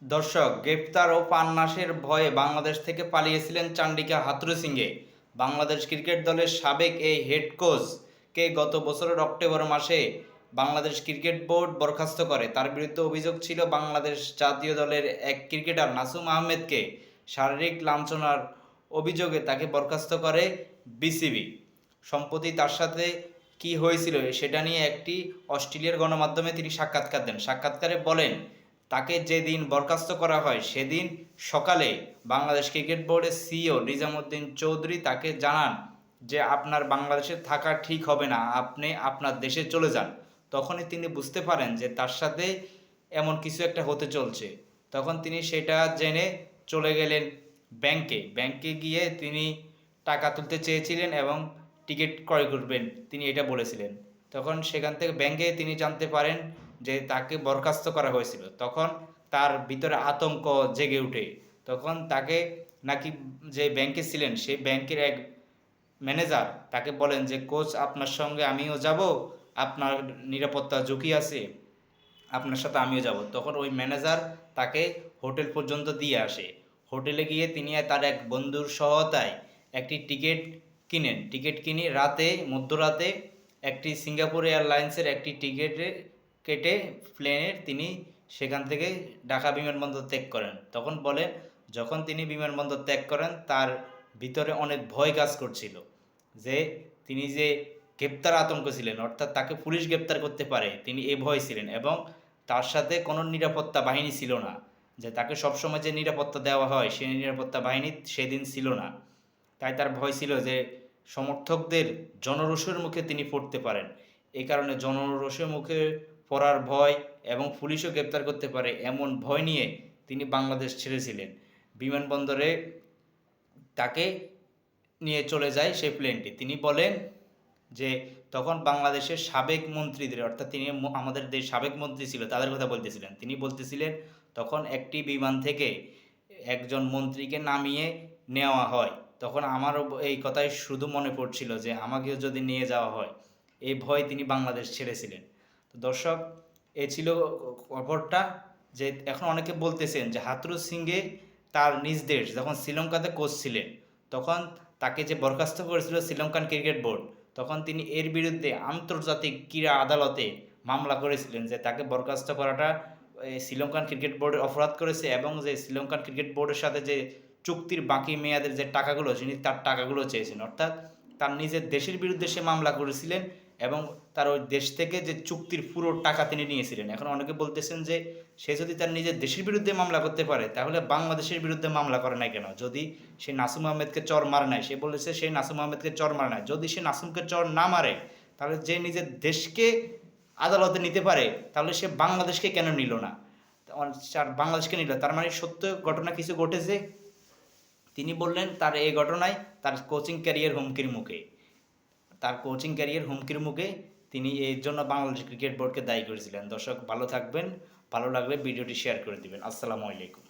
দর্শক, গ্রেপ্তার ও প্রাণনাশের ভয়ে বাংলাদেশ থেকে পালিয়েছিলেন চান্ডিকা হাথুরুসিংহে। বাংলাদেশ ক্রিকেট দলের সাবেক এই হেড কোচকে গত বছরের অক্টোবর মাসে বাংলাদেশ ক্রিকেট বোর্ড বরখাস্ত করে। তার বিরুদ্ধে অভিযোগ ছিল বাংলাদেশ জাতীয় দলের এক ক্রিকেটার নাসুম আহমেদকে শারীরিক লাঞ্ছনার অভিযোগে তাকে বরখাস্ত করে বিসিবি। সম্প্রতি তার সাথে কি হয়েছিল সেটা নিয়ে একটি অস্ট্রেলিয়ার গণমাধ্যমে তিনি সাক্ষাৎকার দেন। সাক্ষাৎকারে বলেন, তাকে যেদিন বরখাস্ত করা হয় সেদিন সকালে বাংলাদেশ ক্রিকেট বোর্ডের সিইও নিজামুদ্দিন চৌধুরী তাকে জানান যে আপনার বাংলাদেশে থাকা ঠিক হবে না, আপনি আপনার দেশে চলে যান। তখনই তিনি বুঝতে পারেন যে তার সাথে এমন কিছু একটা হতে চলছে। তখন তিনি সেটা জেনে চলে গেলেন ব্যাংকে গিয়ে তিনি টাকা তুলতে চেয়েছিলেন এবং টিকিট ক্রয় করবেন, তিনি এটা বলেছিলেন। তখন সেখান থেকে ব্যাংকে তিনি জানতে পারেন যে তাকে বরখাস্ত করা হয়েছিল। তখন তার ভিতরে আতঙ্ক জেগে ওঠে। তখন তাকে নাকি যে ব্যাংকে ছিলেন সেই ব্যাংকের এক ম্যানেজার তাকে বলেন যে কোচ আপনার সঙ্গে আমিও যাব, আপনার নিরাপত্তা ঝুঁকি আছে, আপনার সাথে আমিও যাব। তখন ওই ম্যানেজার তাকে হোটেল পর্যন্ত দিয়ে আসে। হোটেলে গিয়ে তিনি তার এক বন্ধুর সহায়তায় একটি টিকিট কিনে মধ্যরাতে একটি সিঙ্গাপুর এয়ারলাইন্সের একটি কেটে প্লেনের তিনি সেখান থেকে ঢাকা বিমানবন্দর ত্যাগ করেন। তখন বলে, যখন তিনি বিমানবন্দর ত্যাগ করেন তার ভিতরে অনেক ভয় কাজ করছিল যে তিনি যে গ্রেপ্তার আতঙ্ক ছিলেন, অর্থাৎ তাকে পুলিশ গ্রেপ্তার করতে পারে, তিনি এ ভয় ছিলেন। এবং তার সাথে কোনো নিরাপত্তা বাহিনী ছিল না, যে তাকে সবসময় যে নিরাপত্তা দেওয়া হয় সেই নিরাপত্তা বাহিনী সেদিন ছিল না। তাই তার ভয় ছিল যে সমর্থকদের জনরোষের মুখে তিনি পড়তে পারেন। এই কারণে জনরোষের মুখে পড়ার ভয় এবং পুলিশও গ্রেপ্তার করতে পারে এমন ভয় নিয়ে তিনি বাংলাদেশ ছেড়েছিলেন। বিমানবন্দরে তাকে নিয়ে চলে যায় সেই প্লেনটি। তিনি বলেন যে তখন বাংলাদেশের সাবেক মন্ত্রীদের, অর্থাৎ তিনি আমাদের দেশ সাবেক মন্ত্রী ছিল তাদের কথা বলতেছিলেন। তিনি বলতেছিলেন তখন একটি বিমান থেকে একজন মন্ত্রীকে নামিয়ে নেওয়া হয়। তখন আমারও এই কথাই শুধু মনে পড়ছিল যে আমাকেও যদি নিয়ে যাওয়া হয়, এই ভয় তিনি বাংলাদেশ ছেড়েছিলেন। তো দর্শক, এ ছিল খবরটা। যে এখন অনেকে বলতেছেন যে হাথুরুসিংহে তার নিজ দেশ যখন শ্রীলঙ্কাতে কোচ ছিলেন তখন তাকে যে বরখাস্ত করেছিল শ্রীলঙ্কান ক্রিকেট বোর্ড, তখন তিনি এর বিরুদ্ধে আন্তর্জাতিক ক্রীড়া আদালতে মামলা করেছিলেন যে তাকে বরখাস্ত করাটা শ্রীলঙ্কান ক্রিকেট বোর্ডের অপরাধ করেছে এবং যে শ্রীলঙ্কান ক্রিকেট বোর্ডের সাথে যে চুক্তির বাকি মেয়াদের যে টাকাগুলো তিনি তার টাকাগুলো চেয়েছেন, অর্থাৎ তার নিজের দেশের বিরুদ্ধে সে মামলা করেছিলেন এবং তার ওই দেশ থেকে যে চুক্তির পুরো টাকা তিনি নিয়েছিলেন। এখন অনেকে বলতেছেন যে সে যদি তার নিজের দেশের বিরুদ্ধে মামলা করতে পারে তাহলে বাংলাদেশের বিরুদ্ধে মামলা করে নাই কেন? যদি সে নাসুম আহমেদকে চর মারে নাই, সে বলেছে সে নাসুম আহমেদকে চর মারে নাই, যদি সে নাসুমকে চর না মারে তাহলে যে নিজের দেশকে আদালতে নিতে পারে তাহলে সে বাংলাদেশকে কেন নিল না? বাংলাদেশকে নিল, তার মানে সত্য ঘটনা কিছু ঘটেছে। তিনি বললেন তার এই ঘটনায় তার কোচিং ক্যারিয়ার হুমকির মুখে তিনি এই জন্য বাংলাদেশ ক্রিকেট বোর্ডকে দায়ী করেছিলেন। দর্শক, ভালো থাকবেন, ভালো লাগলে ভিডিওটি শেয়ার করে দিবেন। আসসালামু আলাইকুম।